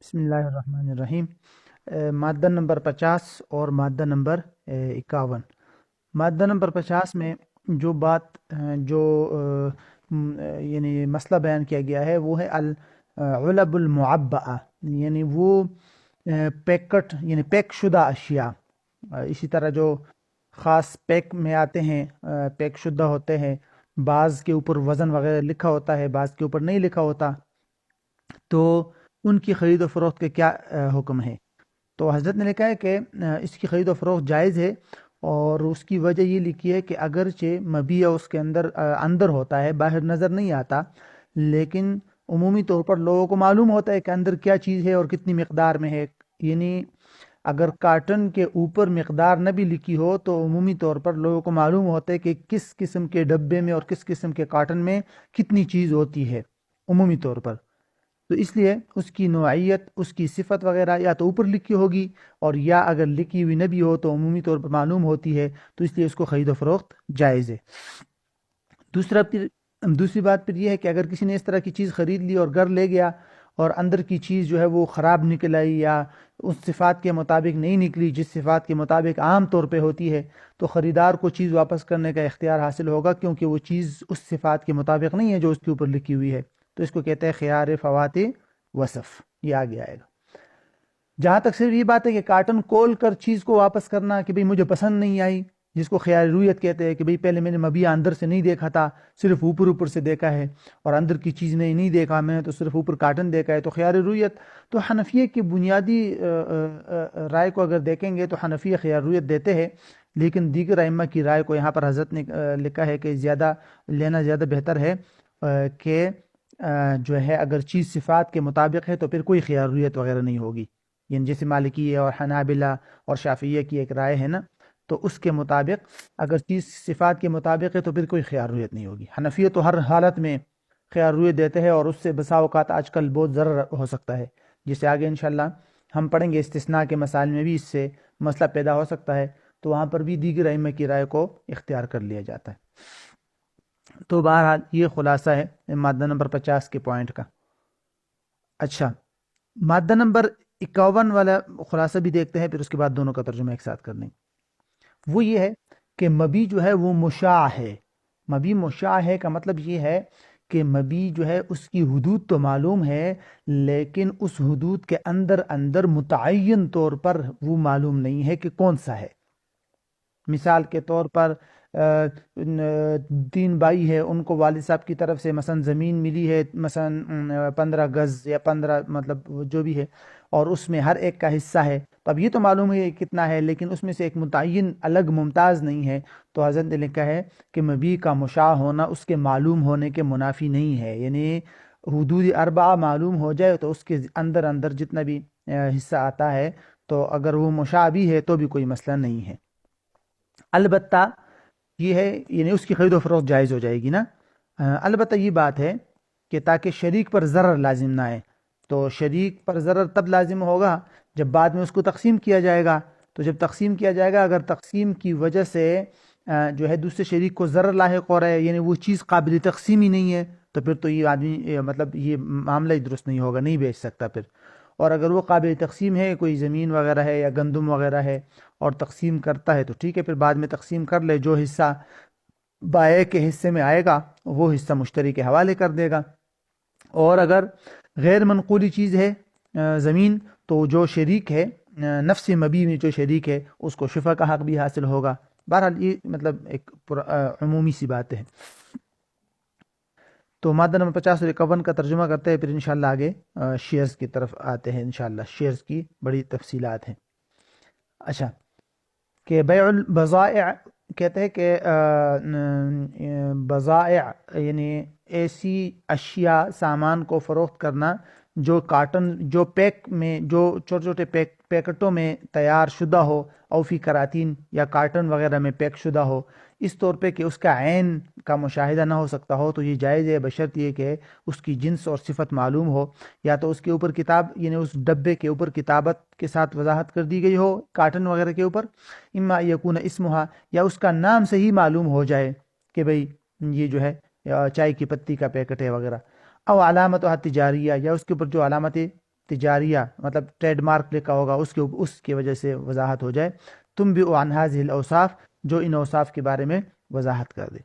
بسم اللہ الرحمن الرحیم۔ مادہ نمبر 50 اور مادہ نمبر 51۔ مادہ نمبر 50 میں جو بات یعنی مسئلہ بیان کیا گیا ہے وہ ہے العلب المعبأہ، یعنی وہ پیکٹ یعنی پیک شدہ اشیاء۔ اسی طرح جو خاص پیک میں آتے ہیں، پیک شدہ ہوتے ہیں، بعض کے اوپر وزن وغیرہ لکھا ہوتا ہے، بعض کے اوپر نہیں لکھا ہوتا، تو ان کی خرید و فروخت کے کیا حکم ہے۔ تو حضرت نے لکھا ہے کہ اس کی خرید و فروخت جائز ہے، اور اس کی وجہ یہ لکھی ہے کہ اگرچہ مبیع اس کے اندر ہوتا ہے، باہر نظر نہیں آتا، لیکن عمومی طور پر لوگوں کو معلوم ہوتا ہے کہ اندر کیا چیز ہے اور کتنی مقدار میں ہے۔ یعنی اگر کارٹن کے اوپر مقدار نہ بھی لکھی ہو تو عمومی طور پر لوگوں کو معلوم ہوتا ہے کہ کس قسم کے ڈبے میں اور کس قسم کے کارٹن میں کتنی چیز ہوتی ہے عمومی طور پر۔ تو اس لیے اس کی نوعیت، اس کی صفت وغیرہ یا تو اوپر لکھی ہوگی، اور یا اگر لکھی ہوئی نہ بھی ہو تو عمومی طور پر معلوم ہوتی ہے، تو اس لیے اس کو خرید و فروخت جائز ہے۔ دوسری بات پھر یہ ہے کہ اگر کسی نے اس طرح کی چیز خرید لی اور گھر لے گیا اور اندر کی چیز جو ہے وہ خراب نکل آئی یا اس صفات کے مطابق نہیں نکلی جس صفات کے مطابق عام طور پہ ہوتی ہے، تو خریدار کو چیز واپس کرنے کا اختیار حاصل ہوگا، کیونکہ وہ چیز اس صفات کے مطابق نہیں ہے جو اس کے اوپر لکھی ہوئی ہے۔ تو اس کو کہتے ہیں خیار فوات وصف، یہ آگے آئے گا۔ جہاں تک صرف یہ بات ہے کہ کارٹن کھول کر چیز کو واپس کرنا کہ بھئی مجھے پسند نہیں آئی، جس کو خیار رویت کہتے ہیں کہ بھئی پہلے میں نے مبیع اندر سے نہیں دیکھا تھا، صرف اوپر سے دیکھا ہے، اور اندر کی چیز نہیں دیکھا میں نے، تو صرف اوپر کارٹن دیکھا ہے، تو خیار رویت۔ تو حنفیہ کی بنیادی رائے کو اگر دیکھیں گے تو حنفیہ خیار رویت دیتے ہیں، لیکن دیگر ائمہ کی رائے کو یہاں پر حضرت نے لکھا ہے کہ زیادہ بہتر ہے کہ جو ہے اگر چیز صفات کے مطابق ہے تو پھر کوئی خیار رویت وغیرہ نہیں ہوگی۔ یعنی جیسے مالکی اور حنابلہ اور شافعیہ کی ایک رائے ہے نا، تو اس کے مطابق اگر چیز صفات کے مطابق ہے تو پھر کوئی خیار رویت نہیں ہوگی۔ حنفیہ تو ہر حالت میں خیار رویت دیتے ہیں، اور اس سے بسا اوقات آج کل بہت ضرر ہو سکتا ہے، جسے آگے انشاءاللہ ہم پڑھیں گے استثناء کے مسائل میں بھی اس سے مسئلہ پیدا ہو سکتا ہے، تو وہاں پر بھی دیگر ائمہ کی رائے کو اختیار کر لیا جاتا ہے۔ تو بہرحال یہ خلاصہ ہے مادہ نمبر 50 کے پوائنٹ کا۔ اچھا، مادہ نمبر 51 والا خلاصہ بھی دیکھتے ہیں، پھر اس کے بعد دونوں کا ترجمہ ایک ساتھ کر لیں۔ وہ یہ ہے کہ مبیع جو ہے وہ مشاع ہے۔ مبیع مشاع ہے کا مطلب یہ ہے کہ مبیع جو ہے اس کی حدود تو معلوم ہے، لیکن اس حدود کے اندر متعین طور پر وہ معلوم نہیں ہے کہ کون سا ہے۔ مثال کے طور پر 3 بھائی ہے، ان کو والد صاحب کی طرف سے مثلا زمین ملی ہے، مثلا 15 گز یا 15 مطلب جو بھی ہے، اور اس میں ہر ایک کا حصہ ہے، تو اب یہ تو معلوم ہے کتنا ہے، لیکن اس میں سے ایک متعین الگ ممتاز نہیں ہے۔ تو حضرت نے لکھا ہے کہ مبیع کا مشاع ہونا اس کے معلوم ہونے کے منافی نہیں ہے، یعنی حدود اربعہ معلوم ہو جائے تو اس کے اندر جتنا بھی حصہ آتا ہے، تو اگر وہ مشاع بھی ہے تو بھی کوئی مسئلہ نہیں ہے۔ البتہ یہ ہے یعنی اس کی خرید و فروخت جائز ہو جائے گی نا۔ البتہ یہ بات ہے کہ تاکہ شریک پر ضرر لازم نہ آئے، تو شریک پر ضرر تب لازم ہوگا جب بعد میں اس کو تقسیم کیا جائے گا۔ تو جب تقسیم کیا جائے گا، اگر تقسیم کی وجہ سے جو ہے دوسرے شریک کو ضرر لاحق ہو رہا ہے، یعنی وہ چیز قابل تقسیم ہی نہیں ہے، تو پھر تو یہ آدمی مطلب یہ معاملہ ہی درست نہیں ہوگا، نہیں بیچ سکتا پھر۔ اور اگر وہ قابل تقسیم ہے، کوئی زمین وغیرہ ہے یا گندم وغیرہ ہے، اور تقسیم کرتا ہے تو ٹھیک ہے، پھر بعد میں تقسیم کر لے، جو حصہ بائع کے حصے میں آئے گا وہ حصہ مشتری کے حوالے کر دے گا۔ اور اگر غیر منقولی چیز ہے زمین، تو جو شریک ہے نفس مبیع میں جو شریک ہے اس کو شفع کا حق بھی حاصل ہوگا۔ بہرحال یہ مطلب ایک عمومی سی بات ہے۔ تو مادہ نمبر 50 اور 51 کا ترجمہ کرتے ہیں، پھر انشاءاللہ آگے شیئرز کی طرف آتے ہیں۔ انشاءاللہ شیئرز کی بڑی تفصیلات ہیں۔ اچھا، کہ بیع البضائع کہتے ہیں کہ بضائع یعنی ایسی اشیاء، سامان کو فروخت کرنا جو کارٹن، جو پیک میں، جو چھوٹے چھوٹے پیکٹوں میں تیار شدہ ہو، او فی کراتین یا کارٹن وغیرہ میں پیک شدہ ہو، اس طور پہ کہ اس کا عین کا مشاہدہ نہ ہو سکتا ہو، تو یہ جائز ہے بشرط یہ کہ اس کی جنس اور صفت معلوم ہو، یا تو اس کے اوپر کتاب یعنی اس ڈبے کے اوپر کتابت کے ساتھ وضاحت کر دی گئی ہو کارٹن وغیرہ کے اوپر، اما یکون اسمہا، یا اس کا نام سے ہی معلوم ہو جائے کہ بھئی یہ جو ہے چائے کی پتی کا پیکٹ ہے وغیرہ، او علامتها تجاریہ، یا اس کے اوپر جو علامت تجاریہ مطلب ٹریڈ مارک لکھا ہوگا اس کی وجہ سے وضاحت ہو جائے. تنبئ عن هذه الاوصاف، جو ان اوصاف کے بارے میں وضاحت کر دے.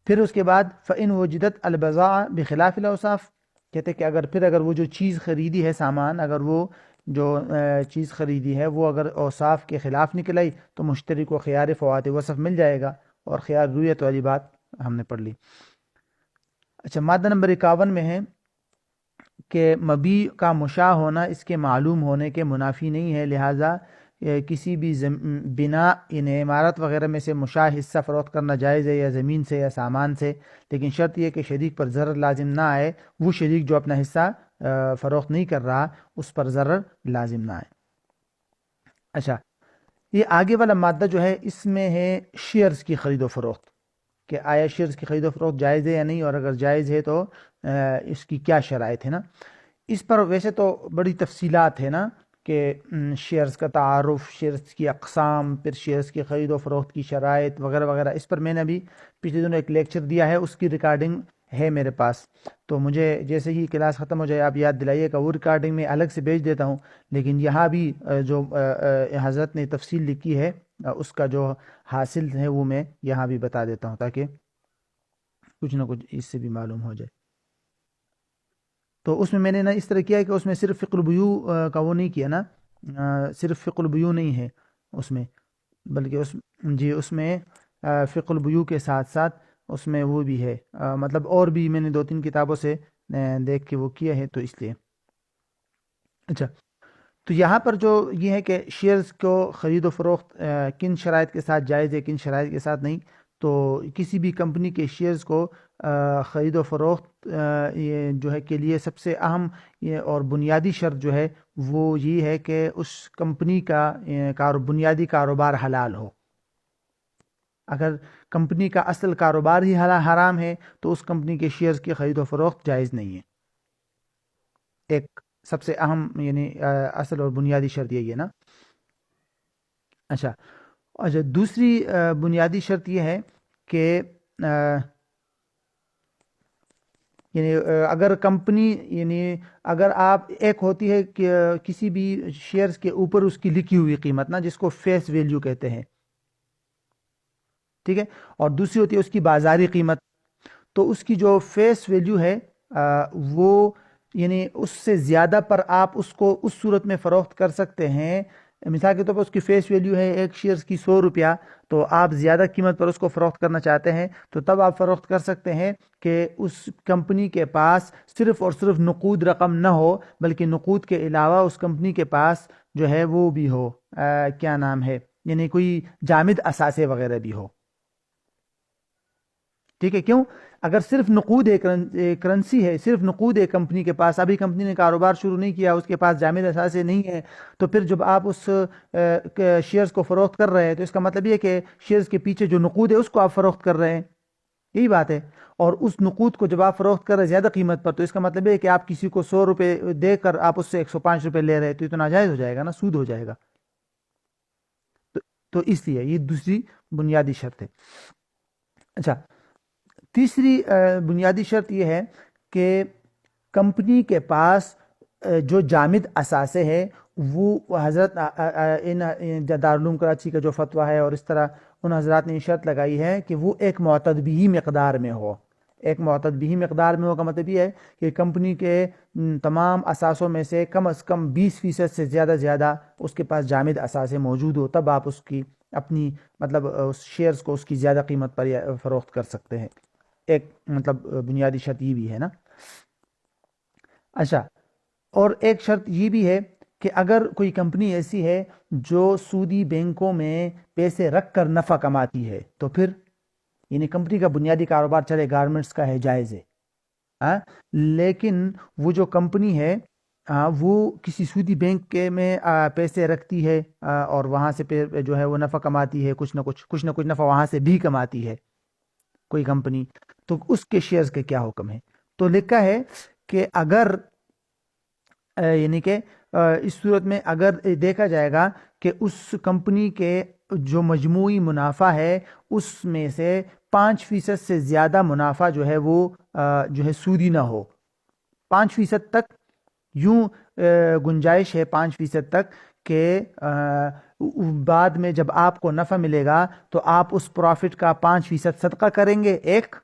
پھر اس کے بعد فإن وجدت البضاعة بخلاف الاوصاف، کہتے کہ اگر وہ جو چیز خریدی ہے، سامان، اگر وہ جو چیز خریدی ہے وہ اگر اوصاف کے خلاف نکل آئی تو مشتری کو خیار فوات وصف مل جائے گا. اور خیار رویت والی بات ہم نے پڑھ لی. اچھا، مادہ نمبر 51 میں ہے کہ مبیع کا مشاع ہونا اس کے معلوم ہونے کے منافی نہیں ہے، لہٰذا کسی بھی بنا یعنی عمارت وغیرہ میں سے مشاع حصہ فروخت کرنا جائز ہے، یا زمین سے یا سامان سے، لیکن شرط یہ کہ شریک پر ضرر لازم نہ آئے. وہ شریک جو اپنا حصہ فروخت نہیں کر رہا اس پر ضرر لازم نہ آئے. اچھا، یہ آگے والا مادہ جو ہے اس میں ہے شیئرز کی خرید و فروخت، کہ آیا شیئرز کی خرید و فروخت جائز ہے یا نہیں، اور اگر جائز ہے تو اس کی کیا شرائط ہے نا. اس پر ویسے تو بڑی تفصیلات ہے نا، کہ شیئرز کا تعارف، شیئرز کی اقسام، پھر شیئرز کی خرید و فروخت کی شرائط وغیرہ وغیرہ. اس پر میں نے ابھی پچھلے دنوں ایک لیکچر دیا ہے، اس کی ریکارڈنگ ہے میرے پاس، تو مجھے جیسے ہی کلاس ختم ہو جائے آپ یاد دلائیے گا، وہ ریکارڈنگ میں الگ سے بھیج دیتا ہوں. لیکن یہاں بھی جو حضرت نے تفصیل لکھی ہے اس کا جو حاصل ہے وہ میں یہاں بھی بتا دیتا ہوں، تاکہ کچھ نہ کچھ اس سے بھی معلوم ہو جائے. تو اس میں نے نا اس طرح کیا ہے کہ اس میں صرف فقہ البیوع کا وہ نہیں کیا نا، صرف فقہ البیوع نہیں ہے اس میں، بلکہ اس میں فقہ البیوع کے ساتھ ساتھ اس میں وہ بھی ہے، مطلب اور بھی میں نے 2-3 کتابوں سے دیکھ کے وہ کیا ہے، تو اس لیے. اچھا، تو یہاں پر جو یہ ہے کہ شیئرز کو خرید و فروخت کن شرائط کے ساتھ جائز ہے، کن شرائط کے ساتھ نہیں. تو کسی بھی کمپنی کے شیئرز کو خرید و فروخت یہ جو ہے کے لیے سب سے اہم اور بنیادی شرط جو ہے وہ یہ ہے کہ اس کمپنی کا بنیادی کاروبار حلال ہو. اگر کمپنی کا اصل کاروبار ہی حرام ہے تو اس کمپنی کے شیئرز کی خرید و فروخت جائز نہیں ہے. ایک سب سے اہم یعنی اصل اور بنیادی شرط یہی ہے نا. اچھا، دوسری بنیادی شرط یہ ہے کہ یعنی اگر کمپنی یعنی اگر آپ ایک ہوتی ہے کہ کسی بھی شیئرز کے اوپر اس کی لکھی ہوئی قیمت نا، جس کو فیس ویلیو کہتے ہیں، ٹھیک ہے، اور دوسری ہوتی ہے اس کی بازاری قیمت. تو اس کی جو فیس ویلیو ہے وہ یعنی اس سے زیادہ پر آپ اس کو اس صورت میں فروخت کر سکتے ہیں. مثال کے طور پر اس کی فیس ویلیو ہے ایک شیئرز کی 100 روپیہ، تو آپ زیادہ قیمت پر اس کو فروخت کرنا چاہتے ہیں تو تب آپ فروخت کر سکتے ہیں کہ اس کمپنی کے پاس صرف اور صرف نقود رقم نہ ہو، بلکہ نقود کے علاوہ اس کمپنی کے پاس جو ہے وہ بھی ہو، کیا نام ہے، یعنی کوئی جامد اثاثے وغیرہ بھی ہو. ٹھیک ہے، کیوں؟ اگر صرف نقود کرنسی ہے، صرف نقود ہے کمپنی کے پاس، ابھی کمپنی نے کاروبار شروع نہیں کیا، اس کے پاس جامد اثاثے نہیں ہے، تو پھر جب آپ اس شیئرز کو فروخت کر رہے ہیں تو اس کا مطلب یہ کہ شیئرز کے پیچھے جو نقود ہے اس کو آپ فروخت کر رہے ہیں، یہی بات ہے. اور اس نقود کو جب آپ فروخت کر رہے ہیں زیادہ قیمت پر، تو اس کا مطلب یہ ہے کہ آپ کسی کو 100 روپے دے کر آپ اس سے 105 روپے لے رہے ہیں، تو یہ تو ناجائز ہو جائے گا نا، سود ہو جائے گا. تو اس لیے یہ دوسری بنیادی شرط ہے. اچھا، تیسری بنیادی شرط یہ ہے کہ کمپنی کے پاس جو جامد اثاثے ہیں وہ حضرت دارالعلوم کراچی کا جو فتویٰ ہے اور اس طرح ان حضرات نے یہ شرط لگائی ہے کہ وہ ایک معتد بھی مقدار میں ہو. ایک معتد بھی مقدار میں ہو کا مطلب یہ ہے کہ کمپنی کے تمام اثاثوں میں سے کم از کم 20% سے زیادہ اس کے پاس جامد اثاثے موجود ہو، تب آپ اس کی اپنی مطلب اس شیئرز کو اس کی زیادہ قیمت پر فروخت کر سکتے ہیں. ایک مطلب بنیادی شرط یہ بھی ہے نا. اچھا، اور ایک شرط یہ بھی ہے کہ اگر کوئی کمپنی ایسی ہے جو سودی بینکوں میں پیسے رکھ کر نفع کماتی ہے، تو پھر یعنی کمپنی کا بنیادی کاروبار چلے گارمنٹس کا ہے، جائز ہے، لیکن وہ جو کمپنی ہے وہ کسی سودی بینک کے میں پیسے رکھتی ہے اور وہاں سے جو ہے وہ نفع کماتی ہے، کچھ نہ کچھ نفع وہاں سے بھی کماتی ہے کوئی کمپنی، تو اس کے شیئرز کے کیا حکم ہے؟ تو لکھا ہے کہ اگر یعنی کہ اس صورت میں اگر دیکھا جائے گا کہ اس کمپنی کے جو مجموعی منافع ہے اس میں سے 5% سے زیادہ منافع جو ہے وہ جو ہے سودی نہ ہو، 5% تک یوں گنجائش ہے 5% تک کہ بعد میں جب آپ کو نفع ملے گا تو آپ اس پروفٹ کا 5% صدقہ کریں گے، ایک،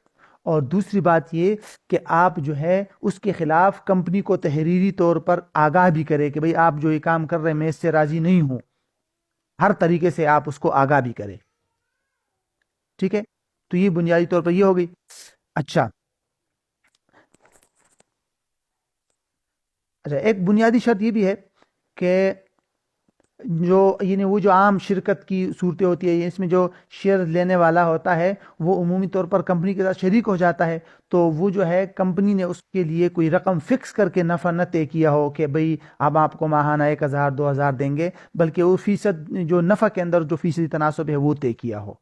اور دوسری بات یہ کہ آپ جو ہے اس کے خلاف کمپنی کو تحریری طور پر آگاہ بھی کرے کہ بھئی آپ جو یہ کام کر رہے ہیں میں اس سے راضی نہیں ہوں، ہر طریقے سے آپ اس کو آگاہ بھی کرے. ٹھیک ہے، تو یہ بنیادی طور پر یہ ہوگی. اچھا، ایک بنیادی شرط یہ بھی ہے کہ جو یعنی وہ جو عام شرکت کی صورتیں ہوتی ہے، اس میں جو شیئر لینے والا ہوتا ہے وہ عمومی طور پر کمپنی کے ساتھ شریک ہو جاتا ہے، تو وہ جو ہے کمپنی نے اس کے لیے کوئی رقم فکس کر کے نفع نہ طے کیا ہو کہ بھئی اب آپ کو ماہانہ 1000 2000 دیں گے، بلکہ وہ فیصد جو نفع کے اندر جو فیصدی تناسب ہے وہ طے کیا ہو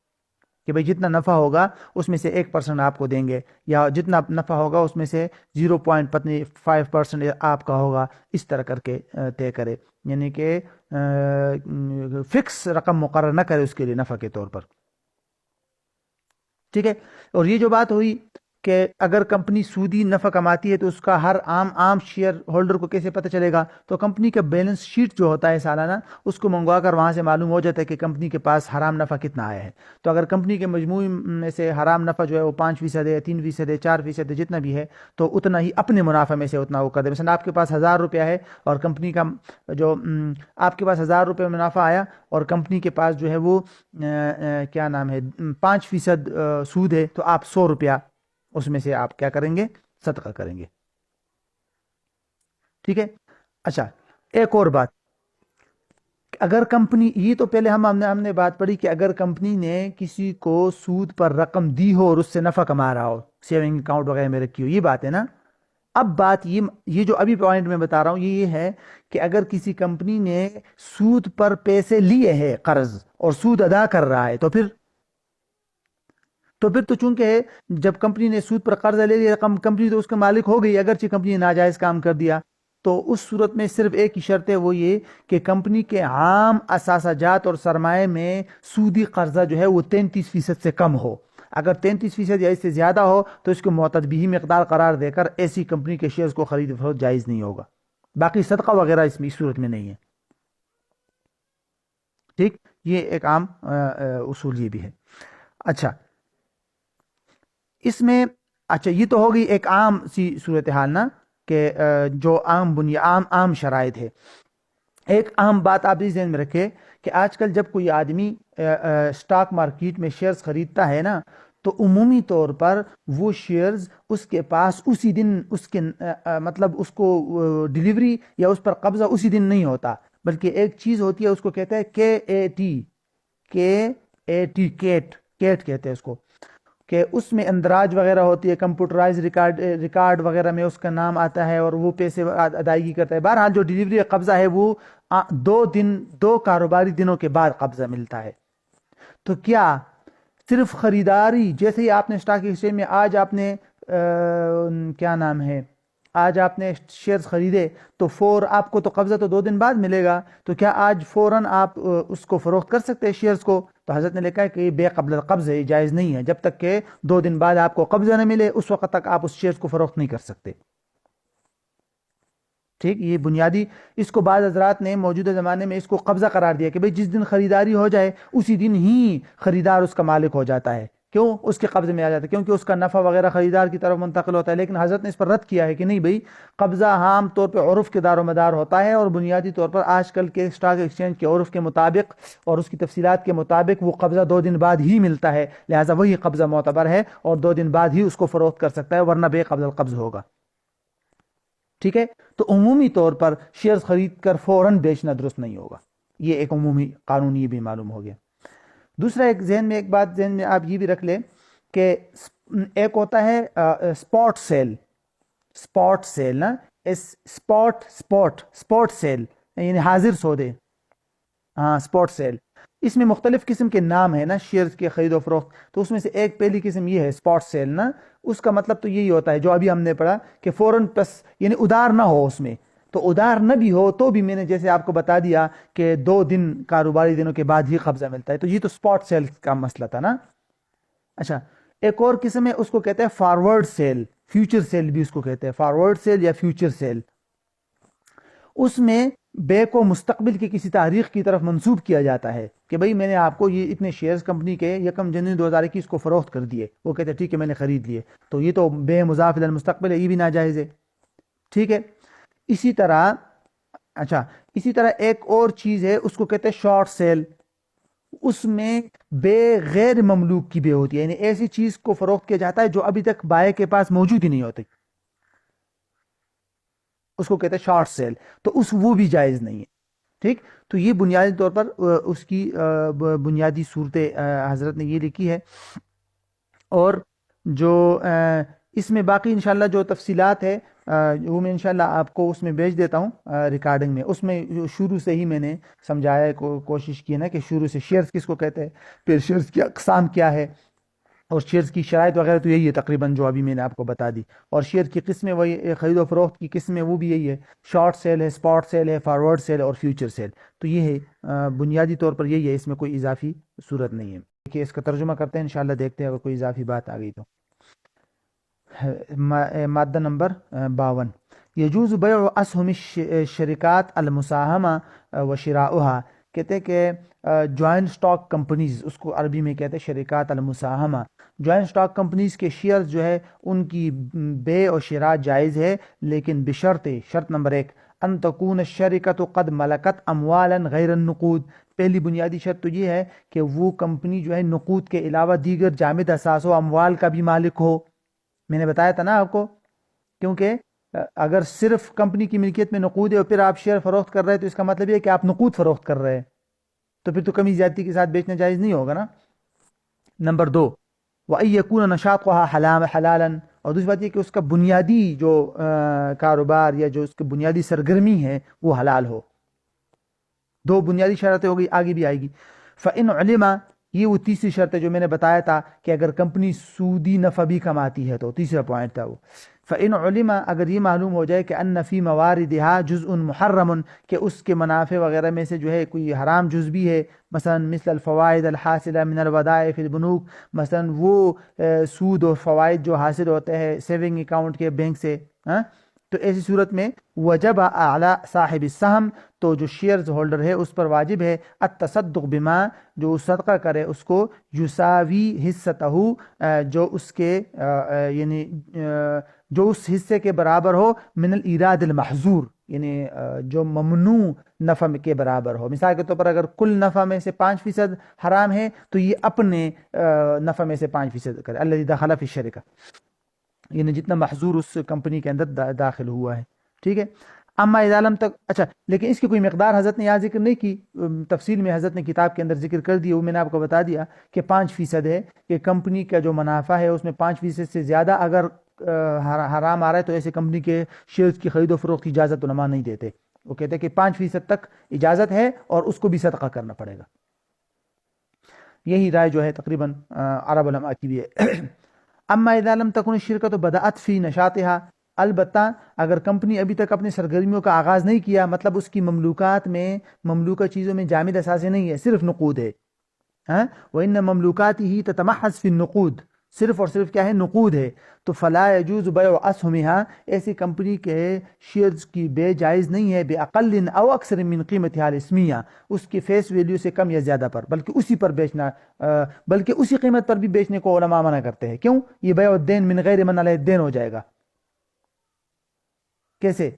کہ بھئی جتنا نفع ہوگا اس میں سے 1% آپ کو دیں گے، یا جتنا نفع ہوگا اس میں سے 0.5% آپ کا ہوگا، اس طرح کر کے طے کرے، یعنی کہ فکس رقم مقرر نہ کرے اس کے لیے نفع کے طور پر. ٹھیک ہے، اور یہ جو بات ہوئی کہ اگر کمپنی سودی نفع کماتی ہے تو اس کا ہر عام شیئر ہولڈر کو کیسے پتہ چلے گا؟ تو کمپنی کا بیلنس شیٹ جو ہوتا ہے سالانہ، اس کو منگوا کر وہاں سے معلوم ہو جاتا ہے کہ کمپنی کے پاس حرام نفع کتنا آیا ہے. تو اگر کمپنی کے مجموعی میں سے حرام نفع جو ہے وہ 5% ہے، 3% ہے، 4% ہے، جتنا بھی ہے، تو اتنا ہی اپنے منافع میں سے اتنا وہ کر دے. مثلا آپ کے پاس 1000 روپیہ ہے اور کمپنی کا جو آپ کے پاس 1000 روپے منافع آیا اور کمپنی کے پاس جو ہے وہ کیا نام ہے 5% سود ہے، تو آپ 100 روپیہ اس میں سے آپ کیا کریں گے؟ صدقہ کریں گے. ٹھیک ہے. اچھا، ایک اور بات، اگر کمپنی، یہ تو پہلے ہم نے بات پڑھی کہ اگر کمپنی نے کسی کو سود پر رقم دی ہو اور اس سے نفع کما رہا ہو، سیونگ اکاؤنٹ وغیرہ میں رکھی ہو، یہ بات ہے نا. اب بات یہ جو ابھی پوائنٹ میں بتا رہا ہوں یہ ہے کہ اگر کسی کمپنی نے سود پر پیسے لیے ہیں، قرض، اور سود ادا کر رہا ہے، تو پھر تو چونکہ جب کمپنی نے سود پر قرض لے لیا، کمپنی تو اس کے مالک ہو گئی، اگرچہ کمپنی نے ناجائز کام کر دیا. تو اس صورت میں صرف ایک ہی شرط ہے، وہ یہ کہ کمپنی کے عام اثاثہ جات اور سرمایہ میں سودی قرضہ جو ہے وہ 33% سے کم ہو. اگر 33% یا اس سے زیادہ ہو تو اس کو معتدبی مقدار قرار دے کر ایسی کمپنی کے شیئرز کو خرید فروخت جائز نہیں ہوگا. باقی صدقہ وغیرہ اس صورت میں نہیں ہے. ٹھیک، یہ ایک عام اصول یہ بھی ہے. اچھا، اس میں یہ تو ہوگی ایک عام سی صورتحال نا، کہ جو عام شرائط ہے. ایک عام بات آپ اس ذہن میں رکھیں کہ آج کل جب کوئی آدمی سٹاک مارکیٹ میں شیئرز خریدتا ہے نا، تو عمومی طور پر وہ شیئرز اس کے پاس اسی دن اس کے مطلب اس کو ڈیلیوری یا اس پر قبضہ اسی دن نہیں ہوتا، بلکہ ایک چیز ہوتی ہے، اس کو کہتے ہیں کیٹ کہتے ہیں اس کو، کہ اس میں اندراج وغیرہ ہوتی ہے، کمپیوٹرائز ریکارڈ وغیرہ میں اس کا نام آتا ہے اور وہ پیسے ادائیگی کرتا ہے. بہرحال جو ڈیلیوری کا قبضہ ہے وہ 2 کاروباری دنوں کے بعد قبضہ ملتا ہے. تو کیا صرف خریداری، جیسے ہی آپ نے اسٹاک ایکسچینج میں آج آپ نے کیا نام ہے آج آپ نے شیئرز خریدے تو آپ کو تو قبضہ تو 2 دن بعد ملے گا، تو کیا آج فوراً آپ اس کو فروخت کر سکتے ہیں شیئرز کو؟ تو حضرت نے لکھا ہے کہ یہ بے قبل القبض ہے، جائز نہیں ہے. جب تک کہ 2 دن بعد آپ کو قبضہ نہ ملے اس وقت تک آپ اس شیئرز کو فروخت نہیں کر سکتے. ٹھیک، یہ بنیادی، اس کو بعض حضرات نے موجودہ زمانے میں اس کو قبضہ قرار دیا کہ بھئی جس دن خریداری ہو جائے اسی دن ہی خریدار اس کا مالک ہو جاتا ہے. کیوں؟ اس کے قبضے میں آ جاتا ہے، کیونکہ اس کا نفع وغیرہ خریدار کی طرف منتقل ہوتا ہے. لیکن حضرت نے اس پر رد کیا ہے کہ نہیں بھئی، قبضہ عام طور پہ عرف کے دار و مدار ہوتا ہے، اور بنیادی طور پر آج کل کے اسٹاک ایکسچینج کے عرف کے مطابق اور اس کی تفصیلات کے مطابق وہ قبضہ 2 دن بعد ہی ملتا ہے، لہٰذا وہی قبضہ معتبر ہے اور 2 دن بعد ہی اس کو فروخت کر سکتا ہے، ورنہ بے قبل القبض ہوگا. ٹھیک ہے، تو عمومی طور پر شیئرز خرید کر فوراً بیچنا درست نہیں ہوگا. یہ ایک عمومی قانون یہ بھی معلوم ہو گیا. دوسرا ایک بات ذہن میں آپ یہ بھی رکھ لیں کہ ایک ہوتا ہے سپاٹ سیل نا، سپاٹ سیل یعنی حاضر سودے. ہاں، سپاٹ سیل، اس میں مختلف قسم کے نام ہیں نا شیئرز کے خرید و فروخت. تو اس میں سے ایک پہلی قسم یہ ہے سپاٹ سیل نا، اس کا مطلب تو یہی ہوتا ہے جو ابھی ہم نے پڑھا کہ فوراً پس یعنی ادار نہ ہو اس میں. تو ادار نہ بھی ہو تو بھی میں نے جیسے آپ کو بتا دیا کہ 2 دن کاروباری دنوں کے بعد ہی قبضہ ملتا ہے. تو یہ تو سپاٹ سیل کا مسئلہ تھا نا. اچھا، ایک اور قسم ہے، اس کو کہتے ہیں فارورڈ سیل، فیوچر سیل بھی اس کو کہتے ہیں، فارورڈ سیل یا فیوچر سیل. اس میں بے کو مستقبل کی کسی تاریخ کی طرف منسوب کیا جاتا ہے کہ بھئی میں نے آپ کو یہ اتنے شیئرز کمپنی کے 1 جنوری 2021 کو فروخت کر دیے، وہ کہتے ہیں ٹھیک ہے میں نے خرید لیے، تو یہ تو بے مضاف الی المستقبل ہے، یہ بھی ناجائز ہے. ٹھیک ہے. اسی طرح ایک اور چیز ہے، اس کو کہتے ہیں شارٹ سیل. اس میں بے غیر مملوک کی بے ہوتی ہے، یعنی ایسی چیز کو فروخت کیا جاتا ہے جو ابھی تک بائے کے پاس موجود ہی نہیں ہوتی، اس کو کہتے ہیں شارٹ سیل. تو وہ بھی جائز نہیں ہے. ٹھیک. تو یہ بنیادی طور پر اس کی بنیادی صورتیں حضرت نے یہ لکھی ہے. اور جو اس میں باقی انشاءاللہ جو تفصیلات ہے وہ میں انشاءاللہ آپ کو اس میں بھیج دیتا ہوں ریکارڈنگ میں. اس میں شروع سے ہی میں نے سمجھایا کوشش کی نا کہ شروع سے شیئرز کس کو کہتے ہیں، پھر شیئرز کی اقسام کیا ہے، اور شیئرز کی شرائط وغیرہ تو یہی ہے تقریباً جو ابھی میں نے آپ کو بتا دی. اور شیئر کی قسمیں وہی خرید و فروخت کی قسمیں وہ بھی یہی ہے، شارٹ سیل ہے، اسپاٹ سیل ہے، فارورڈ سیل اور فیوچر سیل. تو یہ ہے بنیادی طور پر یہی ہے، اس میں کوئی اضافی صورت نہیں ہے. دیکھیے اس کا ترجمہ کرتے ہیں انشاءاللہ، دیکھتے ہیں اگر کوئی اضافی بات آ گئی تو. مادہ نمبر 52 یجوز بیع اسہم الشرکات المساہمہ و شراؤها. کہتے ہیں کہ جوائنٹ سٹاک کمپنیز، اس کو عربی میں کہتے ہیں شرکات المساہمہ. جوائنٹ سٹاک کمپنیز کے شیئرز جو ہے ان کی بے اور شراء جائز ہے، لیکن بشرط، شرط نمبر 1، ان تکون الشرکۃ قد ملکت اموالا غیر النقود. پہلی بنیادی شرط تو یہ ہے کہ وہ کمپنی جو ہے نقود کے علاوہ دیگر جامد اثاث و اموال کا بھی مالک ہو. میں نے بتایا تھا نا آپ کو، کیونکہ اگر صرف کمپنی کی ملکیت میں نقود ہے اور پھر آپ شیئر فروخت کر رہے ہیں تو اس کا مطلب یہ ہے کہ آپ نقود فروخت کر رہے ہیں، تو پھر تو کمی زیادتی کے ساتھ بیچنا جائز نہیں ہوگا نا. نمبر 2، وَأَن يَكُونَ نَشَاطُهَا حَلَالًا. اور دوسری بات یہ کہ اس کا بنیادی جو کاروبار یا جو اس کی بنیادی سرگرمی ہے وہ حلال ہو. 2 بنیادی شرطیں ہو گئی، آگے بھی آئے گی. فَإِنْ عُلِمَ، یہ وہ تیسری شرط ہے جو میں نے بتایا تھا کہ اگر کمپنی سودی نفع بھی کماتی ہے تو تیسرا پوائنٹ تھا وہ. فَإِنْ عُلِمَ، اگر یہ معلوم ہو جائے کہ أَنَّ فِي مَوَارِدِهَا جُزْءٌ مُحَرَّمٌ، کہ اس کے منافع وغیرہ میں سے جو ہے کوئی حرام جز بھی ہے، مثلا مثل الفوائد الحاصلہ من الودائع فی البنوک، مثلا وہ سود اور فوائد جو حاصل ہوتے ہیں سیونگ اکاؤنٹ کے بینک سے، تو ایسی صورت میں وجب اعلی صاحب السہم، تو جو شیئرز ہولڈر ہے اس پر واجب ہے التصدق بما، جو صدقہ کرے اس کو، یساوی حصتہ، جو اس کے یعنی جو اس حصے کے برابر ہو، من الایراد المحظور، یعنی جو ممنوع نفع کے برابر ہو. مثال کے طور پر اگر کل نفع میں سے 5% حرام ہے تو یہ اپنے نفع میں سے 5% کرے، الذی دخل فی الشرکہ، یعنی جتنا محظور اس کمپنی کے اندر داخل ہوا ہے. ٹھیک ہے. اما اذا لم تک، اچھا لیکن اس کی کوئی مقدار حضرت نے یہاں ذکر نہیں کی، تفصیل میں حضرت نے کتاب کے اندر ذکر کر دی، وہ میں نے آپ کو بتا دیا کہ 5% ہے کہ کمپنی کا جو منافع ہے اس میں 5% سے زیادہ اگر حرام آ رہا ہے تو ایسے کمپنی کے شیئرز کی خرید و فروخت کی اجازت علماء نہیں دیتے. وہ کہتے ہیں کہ 5% تک اجازت ہے اور اس کو بھی صدقہ کرنا پڑے گا. یہی رائے جو ہے تقریباً عرب علماء کی بھی ہے. اما اذا لم تكن الشركة بدأت في نشاطها، البتہ اگر کمپنی ابھی تک اپنی سرگرمیوں کا آغاز نہیں کیا، مطلب اس کی مملوکات میں، مملوکہ چیزوں میں جامد اثاثے نہیں ہے، صرف نقود ہے، وَإِنَّ مَمْلُوكَاتِهِ تَتَمَحَّضْ فِي النُّقُودِ، صرف اور صرف کیا ہے، نقود ہے، تو فلا يجوز بیع اسہمها، ایسی کمپنی کے شیئرز کی بے جائز نہیں ہے، بأقل او اکثر من قیمتها الاسمیہ، اس کی فیس ویلیو سے کم یا زیادہ پر، بلکہ اسی پر بیچنا، بلکہ اسی قیمت پر بھی بیچنے کو علماء منع کرتے ہیں. کیوں؟ یہ بیع الدین من غیر من علیہ الدین ہو جائے گا. کیسے؟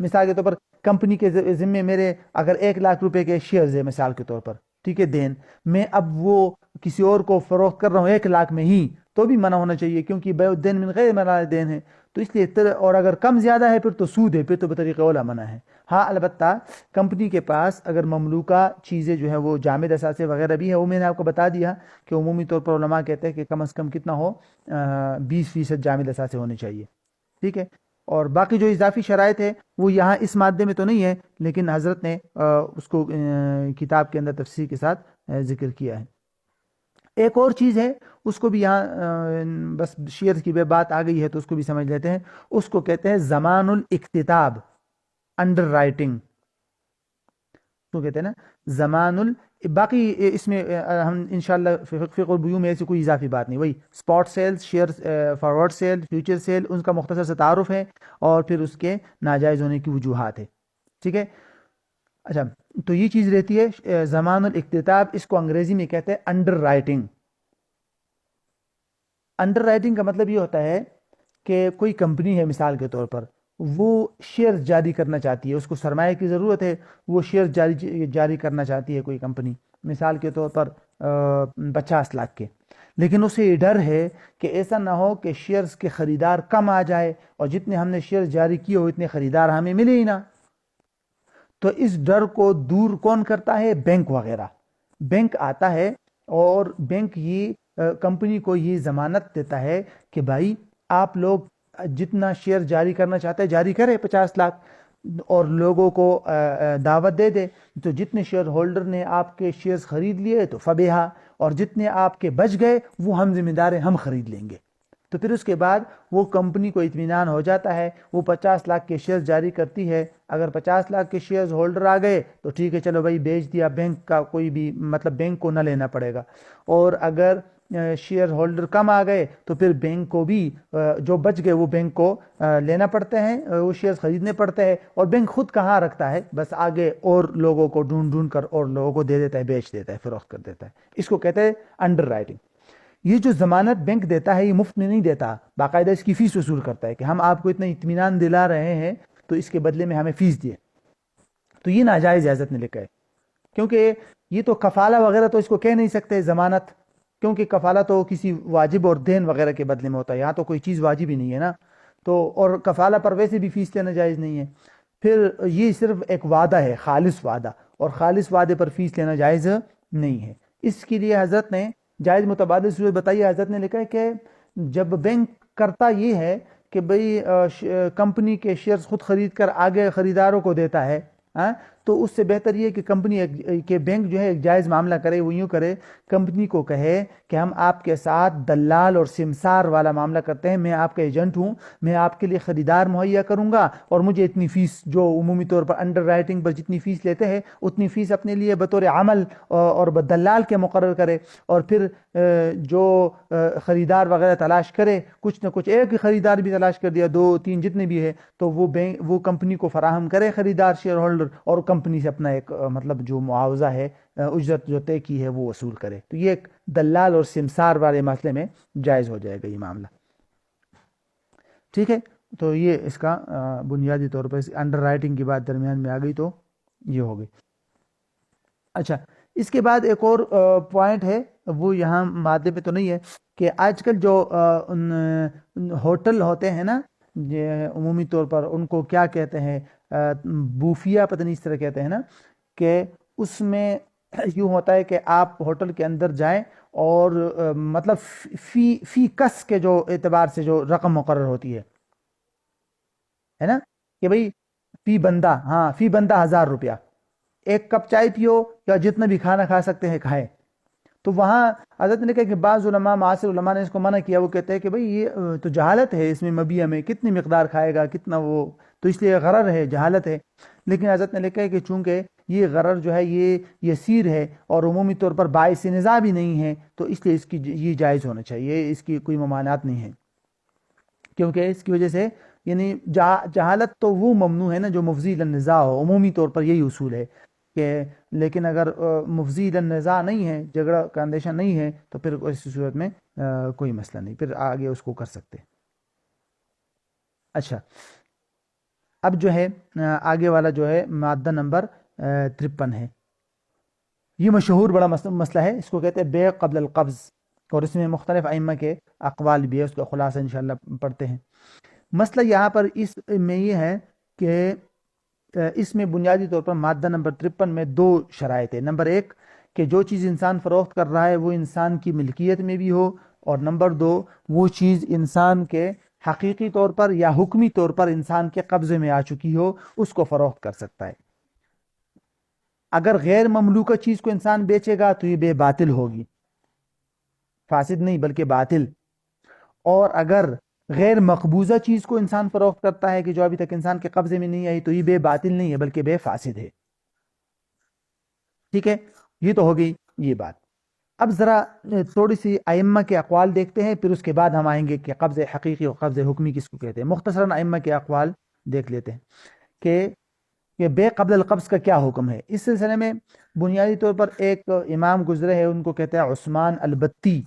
مثال کے طور پر کمپنی کے ذمے میرے اگر 1,00,000 روپے کے شیئرز ہے مثال کے طور پر، ٹھیک ہے، دین، میں اب وہ کسی اور کو فروخت کر رہا ہوں 1,00,000 میں ہی، تو بھی منع ہونا چاہیے، کیونکہ بیع الدین من غیر من علیہ الدین ہے. تو اس لیے، اور اگر کم زیادہ ہے پھر تو سود ہے، پھر تو بطریق اولا منع ہے. ہاں البتہ کمپنی کے پاس اگر مملوکہ چیزیں جو ہیں وہ جامد اثاثے وغیرہ بھی ہے، وہ میں نے آپ کو بتا دیا کہ عمومی طور پر علماء کہتے ہیں کہ کم از کم کتنا ہو، 20% جامد اثاثے ہونے چاہیے. ٹھیک ہے. اور باقی جو اضافی شرائط ہے وہ یہاں اس مادے میں تو نہیں ہے، لیکن حضرت نے اس کو کتاب کے اندر تفصیل کے ساتھ ذکر کیا ہے. ایک اور چیز ہے، اس کو بھی یہاں بس شیئر کی بے بات آ گئی ہے تو اس کو بھی سمجھ لیتے ہیں. اس کو کہتے ہیں زمان الاکتتاب، انڈر رائٹنگ، تو کہتے ہیں نا زمان باقی اس میں ہم انشاءاللہ فقہ البیوع میں ایسی کوئی اضافی بات نہیں، وہی spot sell, share, forward sell, future sell, ان کا مختصر سے تعارف ہے اور پھر اس کے ناجائز ہونے کی وجوہات ہے. ٹھیک ہے. اچھا، تو یہ چیز رہتی ہے زمان الاکتتاب. اس کو انگریزی میں کہتے ہیں انڈر رائٹنگ. انڈر رائٹنگ کا مطلب یہ ہوتا ہے کہ کوئی کمپنی ہے مثال کے طور پر، وہ شیئر جاری کرنا چاہتی ہے، اس کو سرمایہ کی ضرورت ہے، وہ شیئر جاری کرنا چاہتی ہے کوئی کمپنی مثال کے طور پر 50 لاکھ کے. لیکن اسے یہ ڈر ہے کہ ایسا نہ ہو کہ شیئرز کے خریدار کم آ جائے اور جتنے ہم نے شیئر جاری کیے ہو اتنے خریدار ہمیں ملے ہی نہ. تو اس ڈر کو دور کون کرتا ہے؟ بینک وغیرہ. بینک آتا ہے اور بینک یہ کمپنی کو یہ ضمانت دیتا ہے کہ بھائی آپ لوگ جتنا شیئر جاری کرنا چاہتے ہیں جاری کرے 50 لاکھ، اور لوگوں کو دعوت دے دے. تو جتنے شیئر ہولڈر نے آپ کے شیئرز خرید لیے تو فبیہا، اور جتنے آپ کے بچ گئے وہ ہم ذمہ دار ہیں، ہم خرید لیں گے. تو پھر اس کے بعد وہ کمپنی کو اطمینان ہو جاتا ہے، وہ 50 لاکھ کے شیئر جاری کرتی ہے. اگر 50 لاکھ کے شیئرز ہولڈر آ گئے تو ٹھیک ہے، چلو بھائی بیچ دیا، بینک کا کوئی بھی مطلب بینک کو نہ لینا پڑے گا. اور اگر شیئر ہولڈر کم آ گئے تو پھر بینک کو بھی جو بچ گئے وہ بینک کو لینا پڑتے ہیں، وہ شیئرز خریدنے پڑتے ہیں. اور بینک خود کہاں رکھتا ہے، بس آگے اور لوگوں کو ڈھونڈ کر اور لوگوں کو دے دیتا ہے، بیچ دیتا ہے، فروخت کر دیتا ہے. اس کو کہتے ہیں انڈر رائٹنگ. یہ جو ضمانت بینک دیتا ہے یہ مفت میں نہیں دیتا، باقاعدہ اس کی فیس وصول کرتا ہے کہ ہم آپ کو اتنا اطمینان دلا رہے ہیں تو اس کے بدلے میں ہمیں فیس دیے. تو یہ ناجائز اجازت نے لکھا ہے، کیونکہ یہ تو کفالہ وغیرہ تو اس کو کہہ نہیں سکتے ضمانت، کیونکہ کفالہ تو کسی واجب اور دین وغیرہ کے بدلے میں ہوتا ہے، یہاں تو کوئی چیز واجب ہی نہیں ہے نا. تو اور کفالہ پر ویسے بھی فیس لینا جائز نہیں ہے. پھر یہ صرف ایک وعدہ ہے، خالص وعدہ، اور خالص وعدے پر فیس لینا جائز نہیں ہے. اس کے لیے حضرت نے جائز متبادل صورت بتائی ہے. حضرت نے لکھا ہے کہ جب بینک کرتا یہ ہے کہ بھئی کمپنی کے شیئرز خود خرید کر آگے خریداروں کو دیتا ہے، تو اس سے بہتر یہ کہ کمپنی کہ بینک جو ہے ایک جائز معاملہ کرے. وہ یوں کرے، کمپنی کو کہے کہ ہم آپ کے ساتھ دلال اور سمسار والا معاملہ کرتے ہیں، میں آپ کا ایجنٹ ہوں، میں آپ کے لیے خریدار مہیا کروں گا، اور مجھے اتنی فیس جو عمومی طور پر انڈر رائٹنگ پر جتنی فیس لیتے ہیں اتنی فیس اپنے لیے بطور عمل اور دلال کے مقرر کرے. اور پھر جو خریدار وغیرہ تلاش کرے، کچھ نہ کچھ ایک خریدار بھی تلاش کر دیا، 2 3 جتنے بھی ہے، تو وہ کمپنی کو فراہم کرے خریدار شیئر ہولڈر، اور کمپنی سے اپنا ایک مطلب جو معاوضہ ہے، اجرت جو طے کی ہے وہ وصول کرے. تو یہ ایک دلال اور سمسار والے مسئلے میں جائز ہو جائے گا یہ معاملہ. ٹھیک ہے، تو یہ اس کا بنیادی طور پر انڈر رائٹنگ کی بات درمیان میں آ گئی تو یہ ہو گئی. اچھا، اس کے بعد ایک اور پوائنٹ ہے، وہ یہاں مادے پہ تو نہیں ہے، کہ آج کل جو ہوٹل ہوتے ہیں نا، عمومی طور پر ان کو کیا کہتے ہیں، بوفیا پتہ نہیں اس طرح کہتے ہیں نا، کہ اس میں یوں ہوتا ہے کہ آپ ہوٹل کے اندر جائیں اور مطلب فی کس کے جو اعتبار سے جو رقم مقرر ہوتی ہے نا، کہ بھئی فی بندہ 1000 روپیہ، ایک کپ چائے پیو یا جتنا بھی کھانا کھا سکتے ہیں کھائیں. تو وہاں حضرت نے کہا کہ بعض علماء، معاصر علماء نے اس کو منع کیا. وہ کہتے ہیں کہ بھئی یہ تو جہالت ہے، اس میں مبیہ میں کتنی مقدار کھائے گا، کتنا وہ، تو اس لیے غرر ہے، جہالت ہے. لیکن حضرت نے لکھا ہے کہ چونکہ یہ غرر جو ہے یہ یسیر ہے اور عمومی طور پر باعث نزاع بھی نہیں ہے، تو اس لیے اس کی یہ جائز ہونا چاہیے، اس کی کوئی ممانعات نہیں ہے. کیونکہ اس کی وجہ سے یعنی جہالت تو وہ ممنوع ہے نا جو مفضی للنزاع ہو، عمومی طور پر یہی اصول ہے کہ، لیکن اگر مفضی للنزاع نہیں ہے، جھگڑا کا اندیشہ نہیں ہے، تو پھر اس صورت میں کوئی مسئلہ نہیں، پھر آگے اس کو کر سکتے. اچھا، اب جو ہے آگے والا جو ہے مادہ نمبر 53 ہے. یہ مشہور بڑا مسئلہ ہے، اس کو کہتے ہیں بیع قبل القبض، اور اس میں مختلف ائمہ کے اقوال بھی ہے، اس کا خلاصہ انشاءاللہ پڑھتے ہیں. مسئلہ یہاں پر اس میں یہ ہے کہ اس میں بنیادی طور پر مادہ نمبر 53 میں 2 شرائط ہے. نمبر 1 کہ جو چیز انسان فروخت کر رہا ہے وہ انسان کی ملکیت میں بھی ہو، اور نمبر 2 وہ چیز انسان کے حقیقی طور پر یا حکمی طور پر انسان کے قبضے میں آ چکی ہو، اس کو فروخت کر سکتا ہے. اگر غیر مملوکہ چیز کو انسان بیچے گا تو یہ بے باطل ہوگی، فاسد نہیں بلکہ باطل. اور اگر غیر مقبوضہ چیز کو انسان فروخت کرتا ہے کہ جو ابھی تک انسان کے قبضے میں نہیں آئی، تو یہ بے باطل نہیں ہے بلکہ بے فاسد ہے. ٹھیک ہے، یہ تو ہو گئی یہ بات. اب ذرا تھوڑی سی ائمہ کے اقوال دیکھتے ہیں، پھر اس کے بعد ہم آئیں گے کہ قبض حقیقی اور قبض حکمی کس کو کہتے ہیں. مختصراً ائمہ کے اقوال دیکھ لیتے ہیں کہ کہ بے قبل القبض کا کیا حکم ہے. اس سلسلے میں بنیادی طور پر ایک امام گزرے ہیں، ان کو کہتے ہیں عثمان البتی